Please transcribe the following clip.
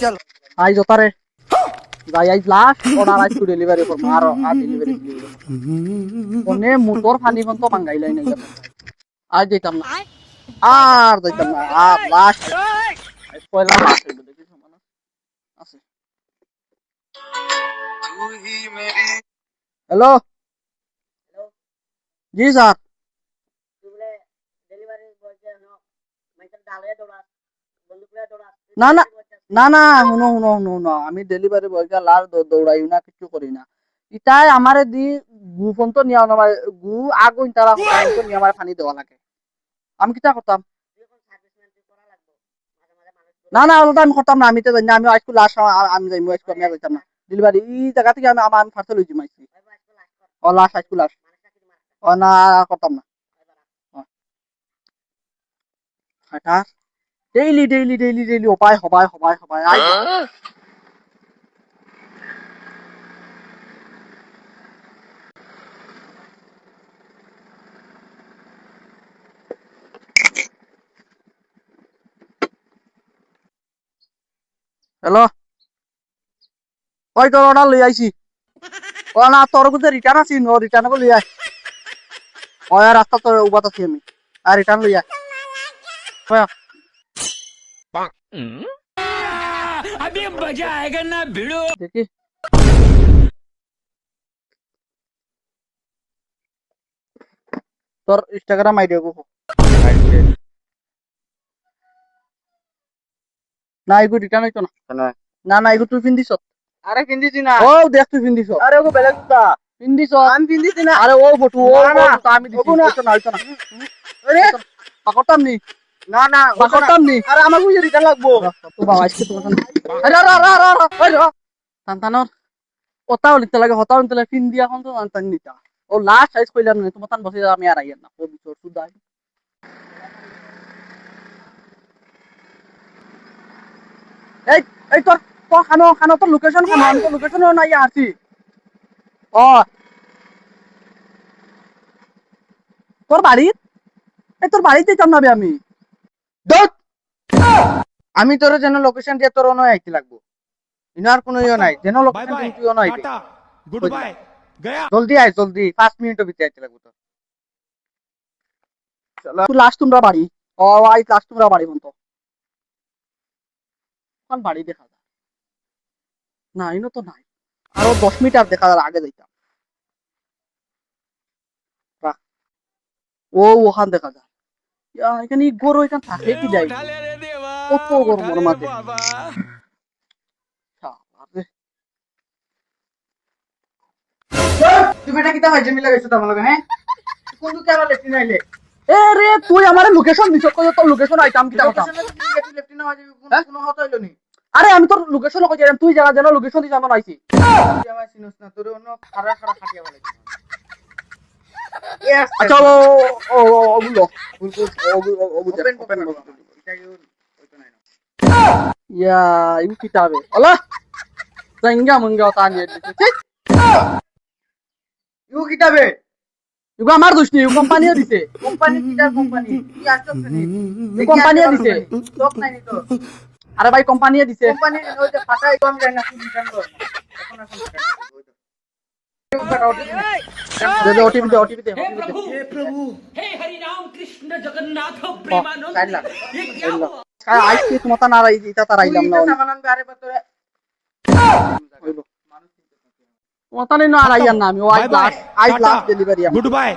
चल আই জতারে যাই আই লাস্ট অর্ডার আই টু ডেলিভারি করব আর ডেলিভারি কোনে মোটর ফানি বন্ধ মাঙ্গাইলাই নাই আজ দিতাম না আর দিতাম না আর লাস্ট পয়লা লাস্ট দেখি সমান আছে হ্যালো জি স্যার না না না না শুনো শুনো শুনো শুনো আমি ডেলিভারি বয়কে লার দৌড়াই না কিছু করি না ইটাই আমারে দি গু ফোন তো নিয়া না গু আগুন তারা তো নিয়া আমার পানি দেওয়া লাগে আমি কিটা করতাম না না ওটা আমি করতাম না আমি তো জানি না আমি আজকে লাস্ট আমি যাই মই আজকে আমি আর যাইতাম না ডেলিভারি এই জায়গা থেকে আমি আমার পার্সেল লইছি মাইছি ও লাস্ট আজকে লাস্ট ও না করতাম না হাটা ডেইলি ডেইলি ডেইলি ডেইলি উপায় হবাই হবাই হবাই আই হ্যালো ওই তোর অর্ডার লই আইছি ও না তোর কাছে রিটার্ন আছে নো রিটার্ন কো লই আই ও আর রাস্তা তোর উবাত আছি আমি আর রিটার্ন লই আই ওয়া अभी मजा आएगा ना भिड़ो দেখি তোর ইনস্টাগ্রাম আইডি কো না এগো রিটার্ন হইতো না না না এগো তুই পিন্দিছ अरे पिंदी ना ও দেখ তুই পিন্দিছ अरे वो बेलग था পিন্দিছ हम पिंदी ना আরে ও বটু ও না, না, বটু আমি দিছি না। হইতো না হইতো না अरे পাকতাম নি ना ना পাকতাম নি अरे আমাকে বুঝে রিটার্ন লাগবো তো বাবা আজকে তো আরে রা রা রা রা ওই রা তানতানোর ওটাও নিতে লাগে হতাও নিতে লাগে পিন দিয়া এখন তো তান নিতা ও লাস্ট সাইজ কইলাম না তোমার তান বসে আমি আর আইয়া না ও বিচর সুদাই এই এই তোর তোর খানো খানো তোর লোকেশন খানো আমি তো লোকেশন না ইয়া আছি ও তোর বাড়ি এই তোর বাড়িতে জানাবে আমি দত আমি তোর যেন লোকেশন দিয়ে তোর নয় আইতে লাগবো ইনার কোনো ইয়ে নাই যেন बाय লোকেশন बाय দিয়ে তুই নয় আইতে टाटा गुड बाय गया জলদি আয় জলদি 5 মিনিটের ভিতরে আইতে লাগবো তোর চলো তুই লাস্ট তোমরা বাড়ি ও আই লাস্ট তোমরা বাড়ি বন্ধ কোন বাড়ি দেখা যায় না ইনো তো নাই আরো 10 মিটার দেখা যায় আগে যাইতাম রাখ ও ওখান দেখা যায় ইয়া এখানে গরু এখানে থাকে কি যাই কত গরু মোর মাঝে তুই বেটা কিতা ভাই জমি লাগাইছ তোমার লগে হ্যাঁ কোন দুকে আবার লেফটি নাইলে এ রে তুই আমার লোকেশন দিছ কই তোর লোকেশন আইতাম কি কথা লেফটি না হয় কোনো হত হইলো নি আরে আমি তোর লোকেশন কই যাম তুই জানা জানা লোকেশন দিছ আমার আইছি তুই আমার চিনস না তোর অন্য খাড়া খাড়া খাটিয়া বলে আচ্ছা ও ও ওগুলো ওপেন ওপেন এটা কি হইতো নাই না ইয়া ইউ কিতাবে আল্লাহ জাঙ্গা মুঙ্গা তানিয়ে দিছে ইউ কিতাবে ইগো আমার দোষ নেই কোম্পানিও দিছে কোম্পানি কিটা কোম্পানি কি আসছ নি কোম্পানিও দিছে লোক নাই নি তো আরে ভাই কোম্পানিও দিছে কোম্পানি ওই যে ফাটাই কম যায় না তুই রিটার্ন কর এখন দে দে ওটিপি দে ওটিপি দে हे प्रभु हे हरि राम कृष्ण जगन्नाथ प्रेमानंद চাইলা ये क्या हुआ আইছি তোমার তা নারাই এটা তারাইলাম না সামানান আরে পতরে তোমার তা নেই না আর আইয়ার না আমি ও আই bye bye last delivery good bye